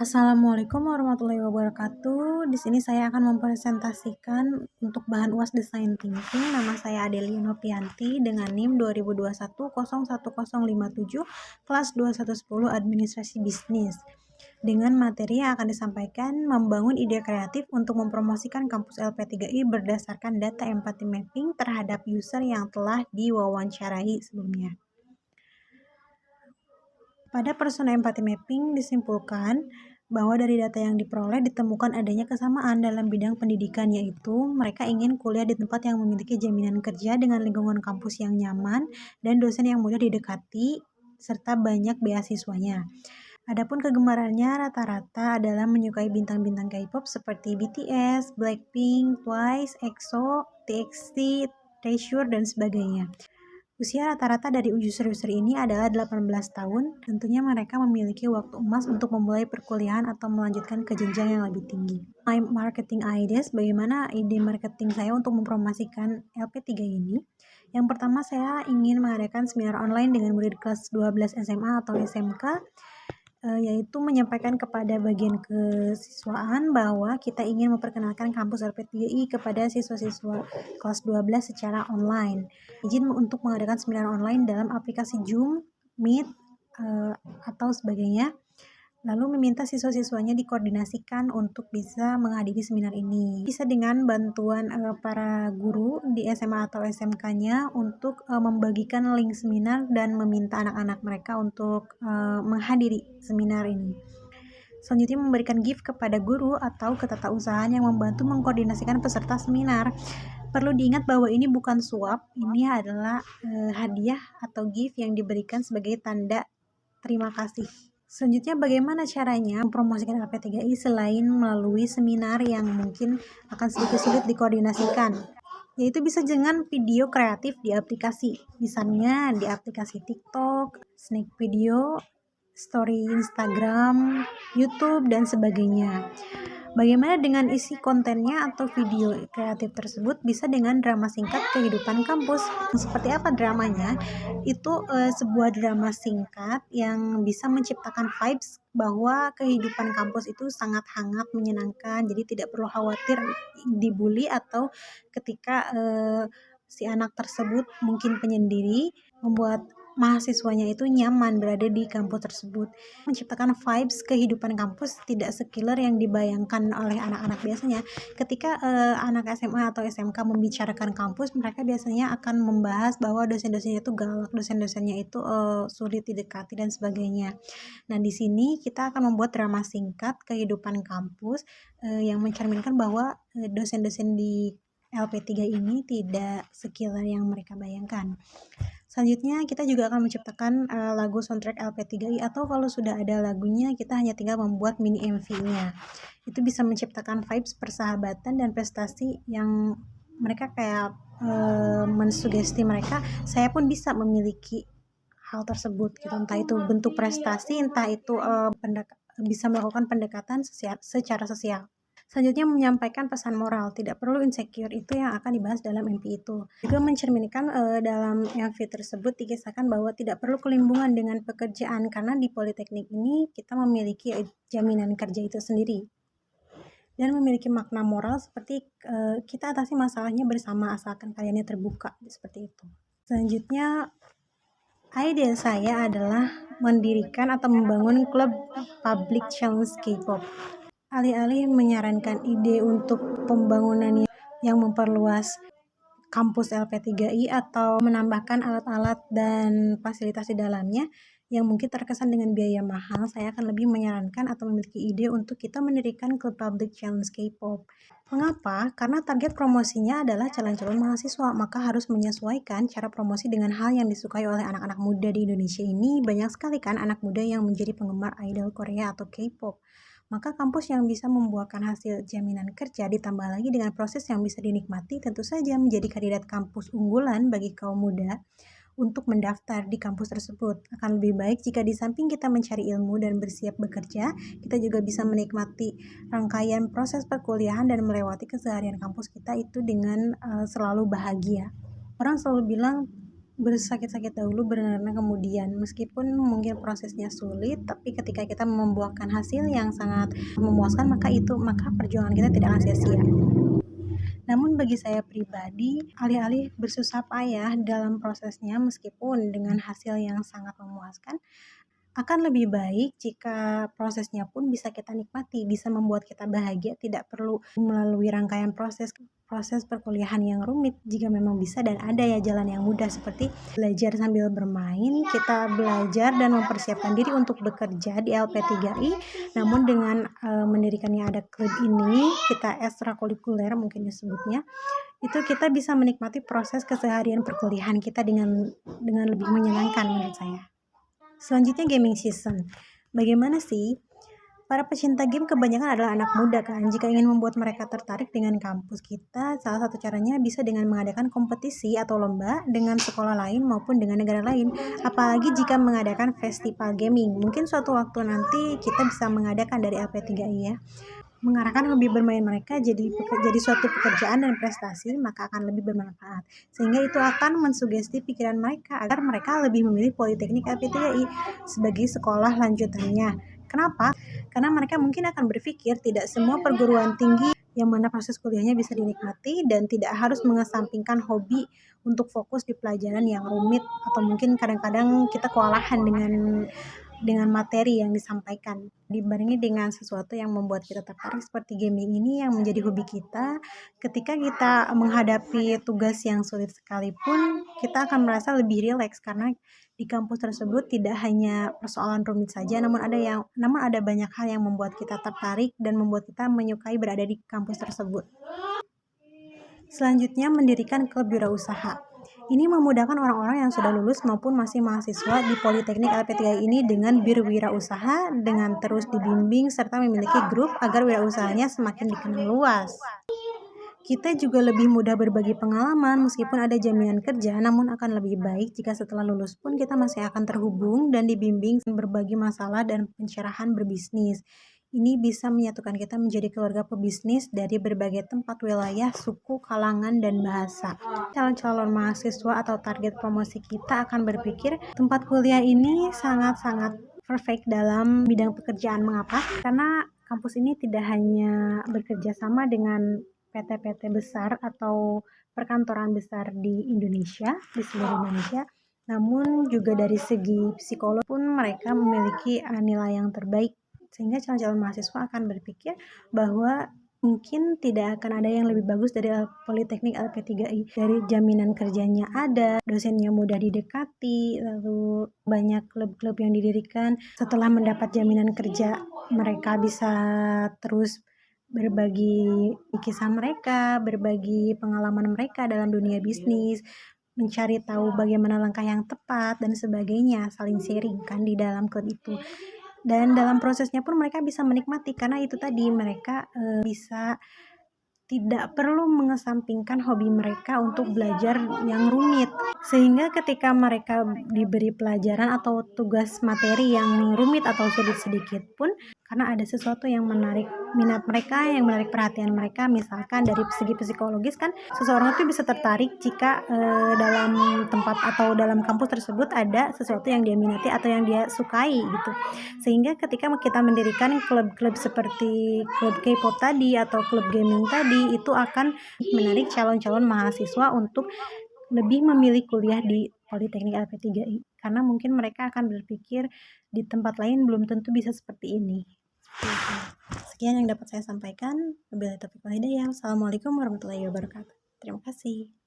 Assalamualaikum warahmatullahi wabarakatuh. Di sini saya akan mempresentasikan untuk bahan UAS Desain Thinking. Nama saya Adelia Nopianti dengan NIM 2021 01057, kelas 2110 Administrasi Bisnis. Dengan materi yang akan disampaikan, membangun ide kreatif untuk mempromosikan kampus LP3I berdasarkan data empathy mapping terhadap user yang telah diwawancarai sebelumnya. Pada persona empathy mapping disimpulkan bahwa dari data yang diperoleh ditemukan adanya kesamaan dalam bidang pendidikan, yaitu mereka ingin kuliah di tempat yang memiliki jaminan kerja dengan lingkungan kampus yang nyaman dan dosen yang mudah didekati serta banyak beasiswanya. Adapun kegemarannya rata-rata adalah menyukai bintang-bintang K-pop seperti BTS, Blackpink, Twice, EXO, TXT, Treasure, dan sebagainya. Usia rata-rata dari user-user ini adalah 18 tahun. Tentunya mereka memiliki waktu emas untuk memulai perkuliahan atau melanjutkan ke jenjang yang lebih tinggi. My marketing ideas, bagaimana ide marketing saya untuk mempromosikan LP3 ini? Yang pertama, saya ingin mengadakan seminar online dengan murid kelas 12 SMA atau SMK, yaitu menyampaikan kepada bagian kesiswaan bahwa kita ingin memperkenalkan kampus LP3I kepada siswa-siswa kelas 12 secara online. Izin untuk mengadakan seminar online dalam aplikasi Zoom, Meet, atau sebagainya. Lalu meminta siswa-siswanya dikoordinasikan untuk bisa menghadiri seminar ini. Bisa dengan bantuan para guru di SMA atau SMK-nya untuk membagikan link seminar dan meminta anak-anak mereka untuk menghadiri seminar ini. Selanjutnya, memberikan gift kepada guru atau ketatausahaan yang membantu mengkoordinasikan peserta seminar. Perlu diingat bahwa ini bukan suap, ini adalah hadiah atau gift yang diberikan sebagai tanda terima kasih. Selanjutnya, bagaimana caranya mempromosikan LP3I selain melalui seminar yang mungkin akan sedikit sulit dikoordinasikan? Yaitu bisa dengan video kreatif di aplikasi, misalnya di aplikasi TikTok, Snack Video, Story Instagram, YouTube, dan sebagainya. Bagaimana dengan isi kontennya atau video kreatif tersebut? Bisa dengan drama singkat kehidupan kampus. Seperti apa dramanya? Itu sebuah drama singkat yang bisa menciptakan vibes bahwa kehidupan kampus itu sangat hangat, menyenangkan, jadi tidak perlu khawatir dibully atau ketika si anak tersebut mungkin penyendiri, membuat mahasiswanya itu nyaman berada di kampus tersebut. Menciptakan vibes kehidupan kampus tidak sekiller yang dibayangkan oleh anak-anak. Biasanya ketika anak SMA atau SMK membicarakan kampus, mereka biasanya akan membahas bahwa dosen-dosennya itu galak, dosen-dosennya itu sulit didekati dan sebagainya. Nah, di sini kita akan membuat drama singkat kehidupan kampus yang mencerminkan bahwa dosen-dosen di LP3 ini tidak sekiller yang mereka bayangkan. Selanjutnya, kita juga akan menciptakan lagu soundtrack LP3I, atau kalau sudah ada lagunya, kita hanya tinggal membuat mini MV-nya. Itu bisa menciptakan vibes persahabatan dan prestasi yang mereka kayak mensugesti mereka, saya pun bisa memiliki hal tersebut gitu. Entah itu bentuk prestasi, entah itu bisa melakukan pendekatan secara sosial. Selanjutnya, menyampaikan pesan moral, tidak perlu insecure, itu yang akan dibahas dalam MV itu. Juga mencerminkan dalam MV tersebut dikisahkan bahwa tidak perlu kelimbungan dengan pekerjaan, karena di Politeknik ini kita memiliki jaminan kerja itu sendiri. Dan memiliki makna moral seperti kita atasi masalahnya bersama asalkan kaliannya terbuka, seperti itu. Selanjutnya, ide saya adalah mendirikan atau membangun klub public challenge K-pop. Alih-alih menyarankan ide untuk pembangunan yang memperluas kampus LP3I atau menambahkan alat-alat dan fasilitas di dalamnya yang mungkin terkesan dengan biaya mahal, saya akan lebih menyarankan atau memiliki ide untuk kita mendirikan klub public challenge K-pop. Mengapa? Karena target promosinya adalah calon-calon mahasiswa, maka harus menyesuaikan cara promosi dengan hal yang disukai oleh anak-anak muda di Indonesia ini. Banyak sekali kan anak muda yang menjadi penggemar idol Korea atau K-pop. Maka kampus yang bisa membuahkan hasil jaminan kerja ditambah lagi dengan proses yang bisa dinikmati tentu saja menjadi kandidat kampus unggulan bagi kaum muda untuk mendaftar di kampus tersebut. Akan lebih baik jika di samping kita mencari ilmu dan bersiap bekerja, kita juga bisa menikmati rangkaian proses perkuliahan dan melewati keseharian kampus kita itu dengan selalu bahagia. Orang selalu bilang bersakit-sakit dahulu berenang kemudian. Meskipun mungkin prosesnya sulit, tapi ketika kita membuahkan hasil yang sangat memuaskan, maka perjuangan kita tidak akan sia-sia. Namun bagi saya pribadi, alih-alih bersusah payah dalam prosesnya meskipun dengan hasil yang sangat memuaskan, akan lebih baik jika prosesnya pun bisa kita nikmati, bisa membuat kita bahagia, tidak perlu melalui rangkaian proses perkuliahan yang rumit. Jika memang bisa dan ada ya jalan yang mudah seperti belajar sambil bermain, kita belajar dan mempersiapkan diri untuk bekerja di LP3I, namun dengan mendirikannya ada klub ini, kita ekstrakurikuler mungkin disebutnya, itu kita bisa menikmati proses keseharian perkuliahan kita dengan lebih menyenangkan menurut saya. Selanjutnya gaming season. Bagaimana sih? Para pecinta game kebanyakan adalah anak muda kan. Jika ingin membuat mereka tertarik dengan kampus kita, salah satu caranya bisa dengan mengadakan kompetisi atau lomba dengan sekolah lain maupun dengan negara lain. Apalagi jika mengadakan festival gaming. Mungkin suatu waktu nanti kita bisa mengadakan dari LP3I ya. Mengarahkan hobi bermain mereka jadi suatu pekerjaan dan prestasi, maka akan lebih bermanfaat. Sehingga itu akan mensugesti pikiran mereka agar mereka lebih memilih Politeknik LP3I sebagai sekolah lanjutannya. Kenapa? Karena mereka mungkin akan berpikir tidak semua perguruan tinggi yang mana proses kuliahnya bisa dinikmati dan tidak harus mengesampingkan hobi untuk fokus di pelajaran yang rumit atau mungkin kadang-kadang kita kewalahan dengan materi yang disampaikan, dibarengi dengan sesuatu yang membuat kita tertarik seperti gaming ini yang menjadi hobi kita. Ketika kita menghadapi tugas yang sulit sekalipun, kita akan merasa lebih rileks karena di kampus tersebut tidak hanya persoalan rumit saja, namun ada banyak hal yang membuat kita tertarik dan membuat kita menyukai berada di kampus tersebut. Selanjutnya, mendirikan klub wirausaha. Ini memudahkan orang-orang yang sudah lulus maupun masih mahasiswa di Politeknik LP3I ini dengan berwirausaha dengan terus dibimbing serta memiliki grup agar wirausahanya semakin dikenal luas. Kita juga lebih mudah berbagi pengalaman meskipun ada jaminan kerja, namun akan lebih baik jika setelah lulus pun kita masih akan terhubung dan dibimbing berbagi masalah dan pencerahan berbisnis. Ini bisa menyatukan kita menjadi keluarga pebisnis dari berbagai tempat, wilayah, suku, kalangan, dan bahasa. Calon-calon mahasiswa atau target promosi kita akan berpikir tempat kuliah ini sangat-sangat perfect dalam bidang pekerjaan. Mengapa? Karena kampus ini tidak hanya bekerja sama dengan PT-PT besar atau perkantoran besar di Indonesia, di seluruh Indonesia, namun juga dari segi psikolog pun mereka memiliki nilai yang terbaik, sehingga calon-calon mahasiswa akan berpikir bahwa mungkin tidak akan ada yang lebih bagus dari Politeknik LP3I. Dari jaminan kerjanya ada, dosennya mudah didekati, lalu banyak klub-klub yang didirikan. Setelah mendapat jaminan kerja, mereka bisa terus berbagi kisah mereka, berbagi pengalaman mereka dalam dunia bisnis, mencari tahu bagaimana langkah yang tepat dan sebagainya, saling sharing kan di dalam klub itu. Dan dalam prosesnya pun mereka bisa menikmati karena itu tadi mereka bisa tidak perlu mengesampingkan hobi mereka untuk belajar yang rumit, sehingga ketika mereka diberi pelajaran atau tugas materi yang rumit atau sulit sedikit pun, karena ada sesuatu yang menarik minat mereka, yang menarik perhatian mereka, misalkan dari segi psikologis kan seseorang itu bisa tertarik jika dalam tempat atau dalam kampus tersebut ada sesuatu yang dia minati atau yang dia sukai gitu. Sehingga ketika kita mendirikan klub-klub seperti klub K-pop tadi atau klub gaming tadi, itu akan menarik calon-calon mahasiswa untuk lebih memilih kuliah di Politeknik LP3I karena mungkin mereka akan berpikir di tempat lain belum tentu bisa seperti ini. Sekian yang dapat saya sampaikan. Wabillahi taufiq wal hidayah. Assalamualaikum warahmatullahi wabarakatuh. Terima kasih.